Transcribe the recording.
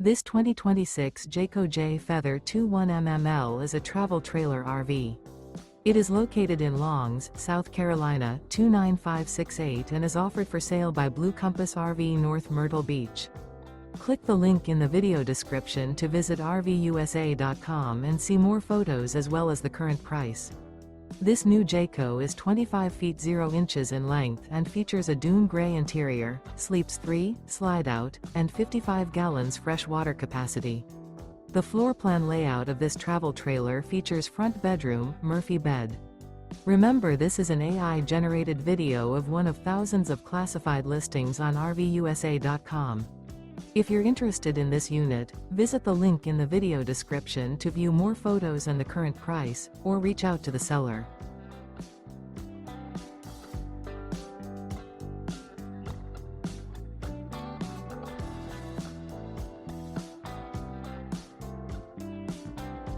This 2026 Jayco Jay Feather 21mml is a travel trailer RV. It is located in Longs, South Carolina 29568 and is offered for sale by Blue Compass RV North Myrtle Beach. Click the link in the video description to visit RVUSA.com and see more photos as well as the current price. This new Jayco is 25 feet 0 inches in length and features a Dune Gray interior, sleeps 3, Slideout, and 55 gallons fresh water capacity. The floor plan layout of this travel trailer features front bedroom, Murphy bed. Remember, this is an AI-generated video of one of thousands of classified listings on RVUSA.com. If you're interested in this unit, visit the link in the video description to view more photos and the current price, or reach out to the seller.